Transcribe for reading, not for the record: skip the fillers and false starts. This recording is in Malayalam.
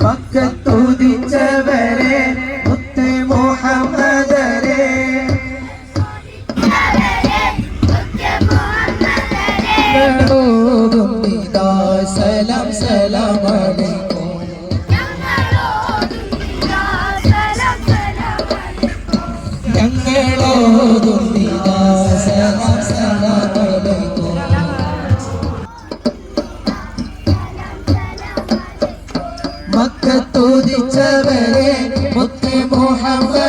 മക്കത്തുദിച്ചവരെ മുത്ത് മുഹമ്മദരെ സലാം സലാം അലൈക്കും ഞങ്ങളോടും സലാം സലാം അലൈക്കും മക്കത്തുദിച്ചവരെ മുത്ത് മുഹമ്മദ്